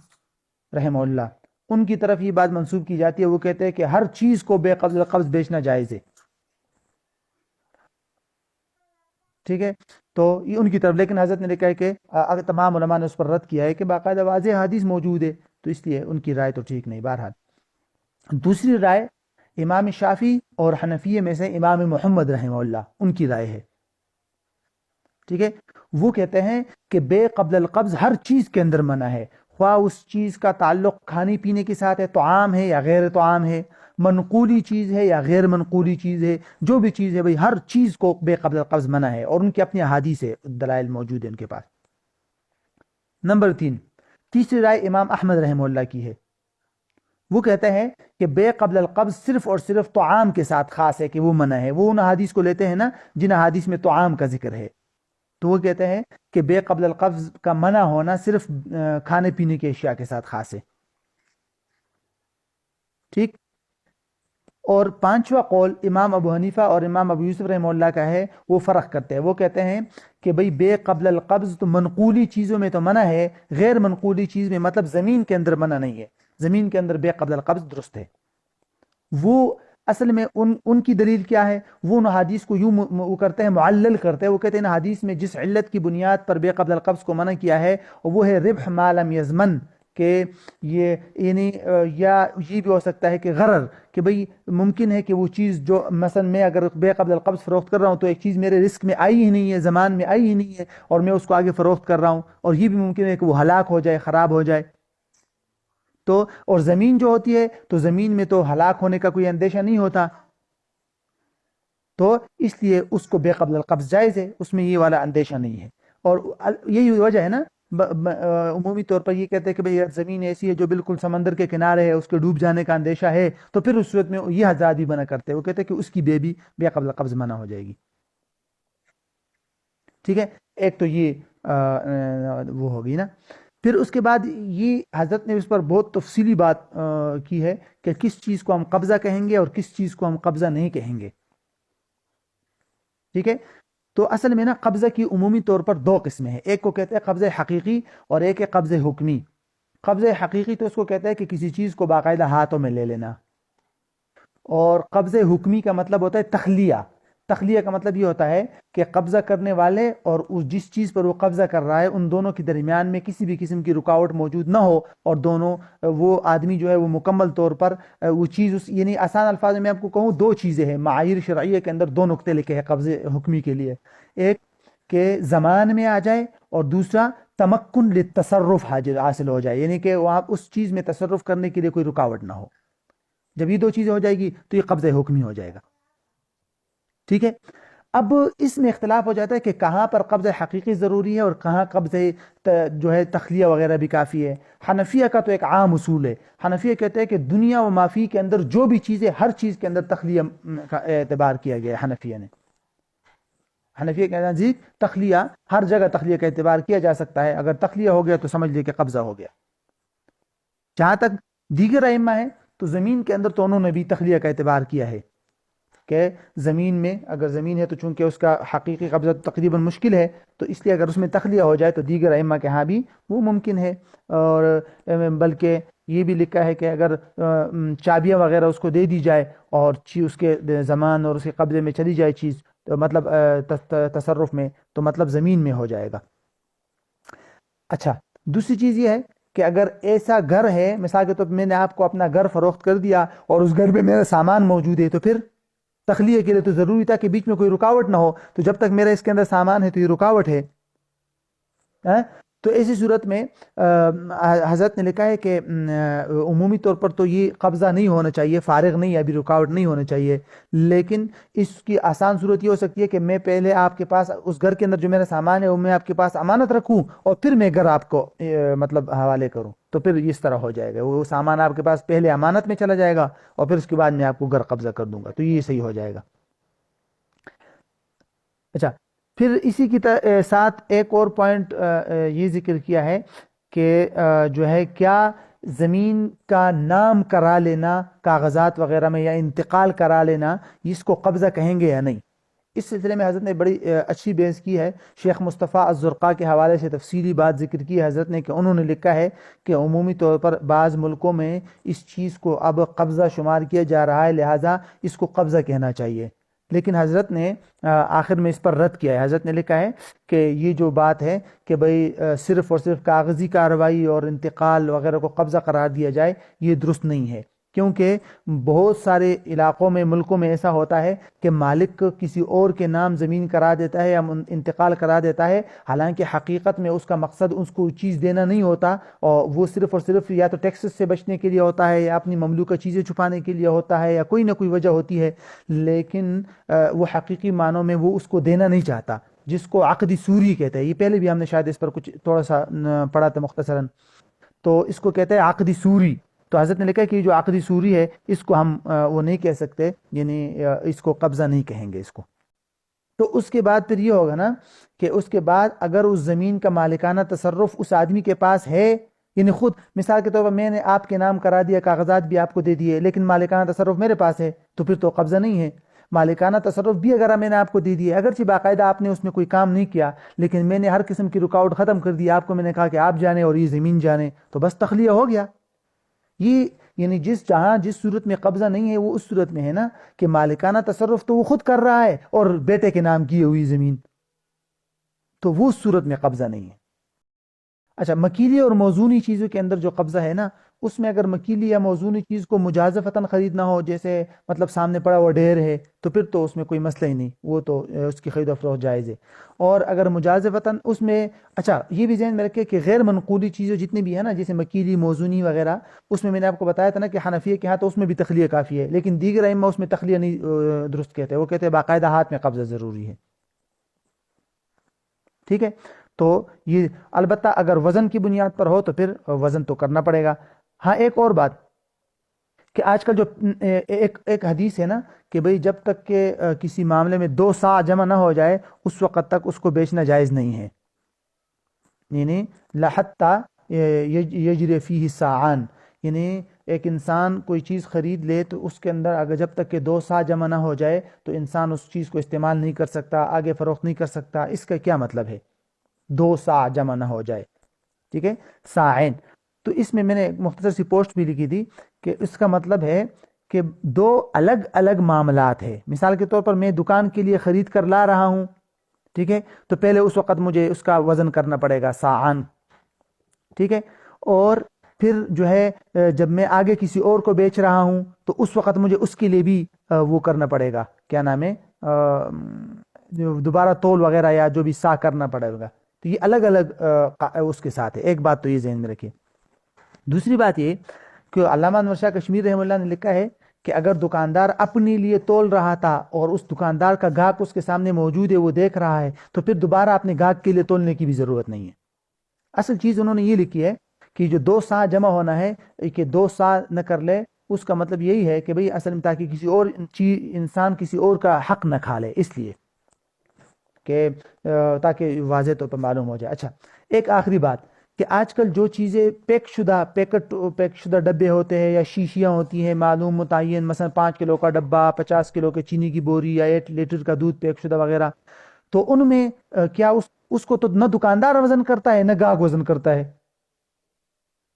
رحمہ اللہ. ان کی طرف یہ بات منسوب کی جاتی ہے، وہ کہتے ہیں کہ ہر چیز کو بے قبل القبض بیچنا جائز ہے. ٹھیک ہے، تو یہ ان کی طرف. لیکن حضرت نے لکھا ہے کہ اگر تمام علماء نے اس پر رد کیا ہے کہ باقاعدہ واضح حدیث موجود ہے، تو اس لیے ان کی رائے تو ٹھیک نہیں. بہرحال دوسری رائے امام شافعی اور حنفیہ میں سے امام محمد رحمہ اللہ ان کی رائے ہے. ٹھیک ہے، وہ کہتے ہیں کہ بے قبل القبض ہر چیز کے اندر منع ہے، خواہ اس چیز کا تعلق کھانے پینے کے ساتھ ہے، طعام ہے یا غیر طعام ہے، منقولی چیز ہے یا غیر منقولی چیز ہے، جو بھی چیز ہے بھئی ہر چیز کو بے قبل القبض منع ہے. اور ان کی اپنی احادیث ہے، دلائل موجود ہیں ان کے پاس. نمبر 3، تیسری رائے امام احمد رحمہ اللہ کی ہے. وہ کہتے ہیں کہ بے قبل القبض صرف اور صرف طعام کے ساتھ خاص ہے کہ وہ منع ہے. وہ ان احادیث کو لیتے ہیں نا جن احادیث میں طعام کا ذکر ہے، تو وہ کہتے ہیں کہ بے قبل القبض کا منع ہونا صرف کھانے پینے کے اشیاء کے ساتھ خاص ہے. ٹھیک. اور پانچواں قول امام ابو حنیفہ اور امام ابو یوسف رحمہ اللہ کا ہے، وہ فرق کرتے ہیں. وہ کہتے ہیں کہ بھئی بے قبل القبض تو منقولی چیزوں میں تو منع ہے، غیر منقولی چیز میں مطلب زمین کے اندر منع نہیں ہے. زمین کے اندر بے قبل القبض درست ہے. وہ اصل میں ان کی دلیل کیا ہے؟ وہ ان حدیث کو یوں وہ کرتے ہیں، معلل کرتے ہیں. وہ کہتے ہیں ان حدیث میں جس علت کی بنیاد پر بے قبل القبض کو منع کیا ہے وہ ہے ربح ما لم یزمن، کہ یہ یعنی یا یہ بھی ہو سکتا ہے کہ غرر، کہ بھئی ممکن ہے کہ وہ چیز جو مثلا میں اگر بے قبل القبض فروخت کر رہا ہوں تو ایک چیز میرے رزق میں آئی ہی نہیں ہے، زمان میں آئی ہی نہیں ہے، اور میں اس کو آگے فروخت کر رہا ہوں، اور یہ بھی ممکن ہے کہ وہ ہلاک ہو جائے، خراب ہو جائے. تو اور زمین جو ہوتی ہے تو زمین میں تو ہلاک ہونے کا کوئی اندیشہ نہیں ہوتا، تو اس لیے اس کو بے قبل القبض جائز ہے، اس میں یہ والا اندیشہ نہیں ہے. اور یہی وجہ ہے نا عمومی طور پر یہ کہتے ہیں کہ بھئی زمین ایسی ہے جو بالکل سمندر کے کنارے ہے، اس کے ڈوب جانے کا اندیشہ ہے، تو پھر اس صورت میں یہ حضرات بھی منع کرتے ہیں. وہ کہتے ہیں کہ اس کی بھی بے قبل القبض منع ہو جائے گی. ٹھیک ہے، ایک تو یہ وہ ہوگی نا. پھر اس کے بعد یہ حضرت نے اس پر بہت تفصیلی بات کی ہے کہ کس چیز کو ہم قبضہ کہیں گے اور کس چیز کو ہم قبضہ نہیں کہیں گے. ٹھیک ہے، تو اصل میں نا قبضہ کی عمومی طور پر دو قسمیں ہیں. ایک کو کہتے ہیں قبضہ حقیقی اور ایک ہے قبضہ حکمی. قبضہ حقیقی تو اس کو کہتے ہیں کہ کسی چیز کو باقاعدہ ہاتھوں میں لے لینا، اور قبضہ حکمی کا مطلب ہوتا ہے تخلیہ. تخلیہ کا مطلب یہ ہوتا ہے کہ قبضہ کرنے والے اور جس چیز پر وہ قبضہ کر رہا ہے ان دونوں کے درمیان میں کسی بھی قسم کی رکاوٹ موجود نہ ہو، اور دونوں وہ آدمی جو ہے وہ مکمل طور پر وہ چیز یعنی آسان الفاظ میں آپ کو کہوں دو چیزیں ہیں معایر شرعیہ کے اندر، دو نقطے لکھے ہیں قبضہ حکمی کے لیے. ایک کہ زمان میں آ جائے، اور دوسرا تمکن للتصرف حاصل ہو جائے، یعنی کہ وہاں اس چیز میں تصرف کرنے کے لیے کوئی رکاوٹ نہ ہو. جب یہ دو چیزیں ہو جائے گی تو یہ قبضہ حکمی ہو جائے گا. ٹھیک ہے، اب اس میں اختلاف ہو جاتا ہے کہ کہاں پر قبضہ حقیقی ضروری ہے اور کہاں قبضہ جو ہے تخلیہ وغیرہ بھی کافی ہے. حنفیہ کا تو ایک عام اصول ہے. حنفیہ کہتے ہیں کہ دنیا و مافی کے اندر جو بھی چیزیں ہر چیز کے اندر تخلیہ کا اعتبار کیا گیا ہے. حنفیہ کے نزدیک تخلیہ ہر جگہ تخلیہ کا اعتبار کیا جا سکتا ہے. اگر تخلیہ ہو گیا تو سمجھ لے کہ قبضہ ہو گیا. جہاں تک دیگر ائمہ ہیں تو زمین کے اندر تو انہوں نے بھی تخلیہ کا اعتبار کیا ہے کہ زمین میں اگر زمین ہے تو چونکہ اس کا حقیقی قبضہ تقریباً مشکل ہے، تو اس لیے اگر اس میں تخلیہ ہو جائے تو دیگر ائمہ کے ہاں بھی وہ ممکن ہے. اور بلکہ یہ بھی لکھا ہے کہ اگر چابیاں وغیرہ اس کو دے دی جائے اور اس کے زمان اور اس کے قبضے میں چلی جائے چیز، تو مطلب تصرف میں، تو مطلب زمین میں ہو جائے گا. اچھا، دوسری چیز یہ ہے کہ اگر ایسا گھر ہے، مثال کے طور پر میں نے آپ کو اپنا گھر فروخت کر دیا اور اس گھر میں میرا سامان موجود ہے، تو پھر تخلیہ کے لیے تو ضروری تھا کہ بیچ میں کوئی رکاوٹ نہ ہو. تو جب تک میرا اس کے اندر سامان ہے تو یہ رکاوٹ ہے. تو ایسی صورت میں حضرت نے لکھا ہے کہ عمومی طور پر تو یہ قبضہ نہیں ہونا چاہیے، فارغ نہیں، ابھی رکاوٹ نہیں ہونا چاہیے. لیکن اس کی آسان صورت یہ ہو سکتی ہے کہ میں پہلے آپ کے پاس اس گھر کے اندر جو میرا سامان ہے وہ میں آپ کے پاس امانت رکھوں اور پھر میں گھر آپ کو مطلب حوالے کروں. تو پھر اس طرح ہو جائے گا، وہ سامان آپ کے پاس پہلے امانت میں چلا جائے گا اور پھر اس کے بعد میں آپ کو گھر قبضہ کر دوں گا، تو یہ صحیح ہو جائے گا. اچھا، پھر اسی کی ساتھ ایک اور پوائنٹ یہ ذکر کیا ہے کہ جو ہے کیا زمین کا نام کرا لینا کاغذات وغیرہ میں یا انتقال کرا لینا اس کو قبضہ کہیں گے یا نہیں. اس سلسلے میں حضرت نے بڑی اچھی بحث کی ہے، شیخ مصطفیٰ الزرقاء کے حوالے سے تفصیلی بات ذکر کی ہے حضرت نے، کہ انہوں نے لکھا ہے کہ عمومی طور پر بعض ملکوں میں اس چیز کو اب قبضہ شمار کیا جا رہا ہے، لہٰذا اس کو قبضہ کہنا چاہیے، لیکن حضرت نے آخر میں اس پر رد کیا ہے۔ حضرت نے لکھا ہے کہ یہ جو بات ہے کہ بھئی صرف اور صرف کاغذی کارروائی اور انتقال وغیرہ کو قبضہ قرار دیا جائے، یہ درست نہیں ہے، کیونکہ بہت سارے علاقوں میں، ملکوں میں ایسا ہوتا ہے کہ مالک کسی اور کے نام زمین کرا دیتا ہے یا انتقال کرا دیتا ہے، حالانکہ حقیقت میں اس کا مقصد اس کو چیز دینا نہیں ہوتا، اور وہ صرف اور صرف یا تو ٹیکسز سے بچنے کے لیے ہوتا ہے، یا اپنی مملوکہ چیزیں چھپانے کے لیے ہوتا ہے، یا کوئی نہ کوئی وجہ ہوتی ہے، لیکن وہ حقیقی معنوں میں وہ اس کو دینا نہیں چاہتا، جس کو عقد سوری کہتے ہیں۔ یہ پہلے بھی ہم نے شاید اس پر کچھ تھوڑا سا پڑھا تھا مختصراً، تو اس کو کہتے ہیں عقد سوری۔ تو حضرت نے لکھا ہے کہ یہ جو عقد سوری ہے، اس کو ہم وہ نہیں کہہ سکتے، یعنی اس کو قبضہ نہیں کہیں گے اس کو۔ تو اس کے بعد پھر یہ ہوگا نا کہ اس کے بعد اگر اس زمین کا مالکانہ تصرف اس آدمی کے پاس ہے، یعنی خود مثال کے طور پر میں نے آپ کے نام کرا دیا، کاغذات بھی آپ کو دے دیے، لیکن مالکانہ تصرف میرے پاس ہے، تو پھر تو قبضہ نہیں ہے۔ مالکانہ تصرف بھی اگر میں نے آپ کو دے دیے، اگرچہ باقاعدہ آپ نے اس میں کوئی کام نہیں کیا، لیکن میں نے ہر قسم کی رکاوٹ ختم کر دی، آپ کو میں نے کہا کہ آپ جانے اور یہ زمین جانے، تو بس تخلیہ ہو گیا۔ یہ یعنی جس صورت میں قبضہ نہیں ہے، وہ اس صورت میں ہے نا کہ مالکانہ تصرف تو وہ خود کر رہا ہے اور بیٹے کے نام کی ہوئی زمین، تو وہ اس صورت میں قبضہ نہیں ہے۔ اچھا، مکیلی اور موزونی چیزوں کے اندر جو قبضہ ہے نا، اس میں اگر مکیلی یا موزونی چیز کو مجازفتاً خریدنا ہو، جیسے مطلب سامنے پڑا ہوا ڈھیر ہے، تو پھر تو اس میں کوئی مسئلہ ہی نہیں، وہ تو اس کی خرید و فروخت جائز ہے۔ اور اگر مجازفتاً اس میں، اچھا یہ بھی ذہن میں رکھے کہ غیر منقولی چیزیں جتنی بھی ہے نا، جیسے مکیلی، موزونی وغیرہ، اس میں نے آپ کو بتایا تھا نا کہ حنفیہ کے ہاں تو اس میں بھی تخلیہ کافی ہے، لیکن دیگر ائمہ اس میں تخلیہ نہیں درست کہتے، وہ کہتے ہیں باقاعدہ ہاتھ میں قبضہ ضروری ہے۔ ٹھیک ہے، تو یہ البتہ اگر وزن کی بنیاد پر ہو تو پھر وزن تو کرنا پڑے گا۔ ہاں ایک اور بات کہ آج کل جو ایک حدیث ہے نا کہ بھئی جب تک کہ کسی معاملے میں 2 صاع جمع نہ ہو جائے، اس وقت تک اس کو بیچنا جائز نہیں ہے، یعنی لحتیٰ یجری فیہ صاعان، یعنی ایک انسان کوئی چیز خرید لے تو اس کے اندر اگر جب تک کہ 2 صاع جمع نہ ہو جائے تو انسان اس چیز کو استعمال نہیں کر سکتا، آگے فروخت نہیں کر سکتا۔ اس کا کیا مطلب ہے 2 صاع جمع نہ ہو جائے؟ ٹھیک ہے، صاعین، تو اس میں نے ایک مختصر سی پوسٹ بھی لکھی تھی کہ اس کا مطلب ہے کہ 2 الگ الگ معاملات ہے۔ مثال کے طور پر میں دکان کے لیے خرید کر لا رہا ہوں، ٹھیک ہے، تو پہلے اس وقت مجھے اس کا وزن کرنا پڑے گا صاعان، ٹھیک ہے، اور پھر جو ہے جب میں آگے کسی اور کو بیچ رہا ہوں تو اس وقت مجھے اس کے لیے بھی وہ کرنا پڑے گا، کیا نام ہے، دوبارہ تول وغیرہ یا جو بھی صاع کرنا پڑے گا۔ تو یہ الگ الگ اس کے ساتھ ہے، ایک بات تو یہ ذہن میں رکھیے۔ دوسری بات یہ کہ علامہ انور شاہ کشمیری رحمہ اللہ نے لکھا ہے کہ اگر دکاندار اپنے لیے تول رہا تھا اور اس دکاندار کا گاہک اس کے سامنے موجود ہے، وہ دیکھ رہا ہے، تو پھر دوبارہ اپنے گاہک کے لیے تولنے کی بھی ضرورت نہیں ہے۔ اصل چیز انہوں نے یہ لکھی ہے کہ جو 2 صاع جمع ہونا ہے کہ 2 صاع نہ کر لے، اس کا مطلب یہی ہے کہ بھئی اصل میں تاکہ کسی اور انسان کسی اور کا حق نہ کھا لے، اس لیے کہ تاکہ واضح طور پر معلوم ہو جائے۔ اچھا، ایک آخری بات کہ آج کل جو چیزیں پیک شدہ ڈبے ہوتے ہیں یا شیشیاں ہوتی ہیں معلوم متعین، مثلا 5 کلو کا ڈبہ، 50 کلو کے چینی کی بوری یا 8 لیٹر کا دودھ پیک شدہ وغیرہ، تو ان میں کیا اس کو تو نہ دکاندار وزن کرتا ہے نہ گاہک وزن کرتا ہے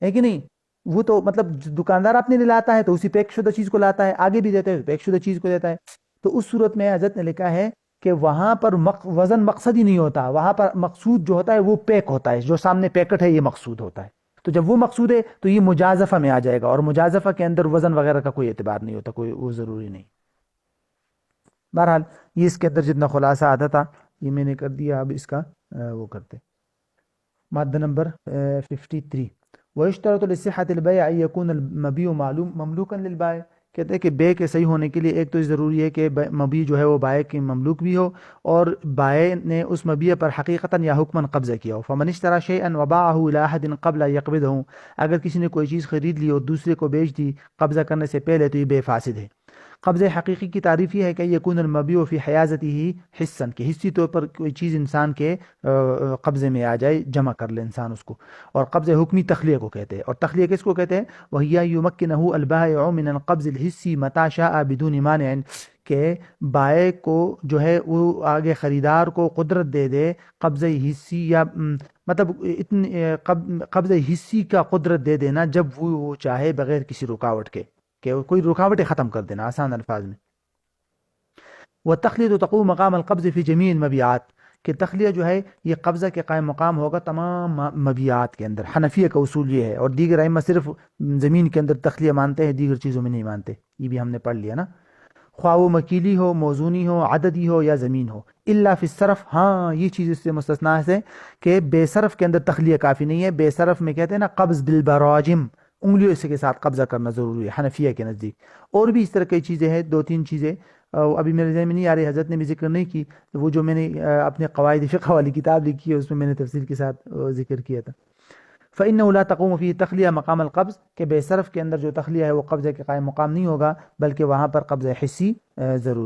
کہ نہیں؟ وہ تو مطلب دکاندار اپنے لیے لاتا ہے تو اسی پیک شدہ چیز کو لاتا ہے، آگے بھی دیتا ہے پیک شدہ چیز کو دیتا ہے۔ تو اس صورت میں حضرت نے لکھا ہے کہ وہاں پر وزن مقصد ہی نہیں ہوتا، وہاں پر مقصود جو ہوتا ہے وہ پیک ہوتا ہے، جو سامنے پیکٹ ہے یہ مقصود ہوتا ہے۔ تو جب وہ مقصود ہے تو یہ مجازفہ میں آ جائے گا، اور مجازفہ کے اندر وزن وغیرہ کا کوئی اعتبار نہیں ہوتا، کوئی وہ ضروری نہیں۔ بہرحال یہ اس کے اندر جتنا خلاصہ آتا تھا یہ میں نے کر دیا، اب اس کا وہ کرتے۔ مادہ نمبر 53، وَيُشْتَرَطُ لِصِحَّةِ الْبَيْعِ أَن يَكُونَ الْمَبِيعُ مَمْلُوكًا لِلْبَائِعِ، کہتے ہیں کہ بے کے صحیح ہونے کے لیے ایک تو ضروری ہے کہ مبیع جو ہے وہ بائع کی مملوک بھی ہو اور بائع نے اس مبیع پر حقیقتاً یا حکماً قبضہ کیا ہو۔ فَمَنِ اشْتَرَى شَيْئًا وَبَاعَهُ إِلَىٰ أَحَدٍ قَبْلَ أَن يَقْبِضَهُ، اگر کسی نے کوئی چیز خرید لی اور دوسرے کو بیچ دی قبضہ کرنے سے پہلے تو یہ بے فاسد ہے۔ قبض حقیقی کی تعریف یہ ہے کہ یکون المبیع فی حیازتی ہی حصن، کہ حصی طور پر کوئی چیز انسان کے قبضے میں آ جائے، جمع کر لے انسان اس کو. اور قبض حکمی تخلیہ کو کہتے ہیں. اور تخلیہ کس کو کہتے ہیں؟ وَهِيَ يُمَكِّنَهُ الْبَائِعُ مِنَ الْقَبْضِ الْحِسِّ مَتَى شَاءَ بِدُونِ مَانِعٍ، کہ بائع کو جو ہے وہ آگے خریدار کو قدرت دے دے قبضہ حصی، یا مطلب قبضہ حصی کا قدرت دے دینا جب وہ چاہے، بغیر کسی رکاوٹ کے، کہ کوئی رکاوٹیں ختم کر دینا آسان الفاظ میں. وَالتَّخْلِيَةُ تَقُومُ مَقَامَ الْقَبْضِ فِي جَمِيعِ الْمَبِيعَاتِ، کہ تخلیہ جو ہے یہ قبضہ کے قائم مقام ہوگا تمام مبیعات کے اندر. حنفیہ کا اصول یہ ہے، اور دیگر ائمہ صرف زمین کے اندر تخلیہ مانتے ہیں، دیگر چیزوں میں نہیں مانتے. یہ بھی ہم نے پڑھ لیا نا. خواہ وہ مکیلی ہو، موزونی ہو، عددی ہو، یا زمین ہو. الا فی الصرف، ہاں یہ چیز اس سے مستثنا ہے کہ بے صرف کے اندر تخلیہ کافی نہیں ہے. بے صرف میں کہتے ہیں نا قبض بالبراجم، انگلیوں سے کے ساتھ قبضہ کرنا ضروری ہے حنفیہ کے نزدیک. اور بھی اس طرح کی چیزیں ہیں، دو تین چیزیں ابھی میرے ذہن میں نہیں آ رہی، حضرت نے بھی ذکر نہیں کی. وہ جو میں نے اپنے قواعد فقہ والی کتاب لکھی ہے اس میں نے تفصیل کے ساتھ ذکر کیا تھا. فإنه لا تقوم فيه تخلیہ مقام القبض، کہ بے صرف کے اندر جو تخلیہ ہے وہ قبضہ کے قائم مقام نہیں ہوگا، بلکہ وہاں پر قبضہ حسی ضرور.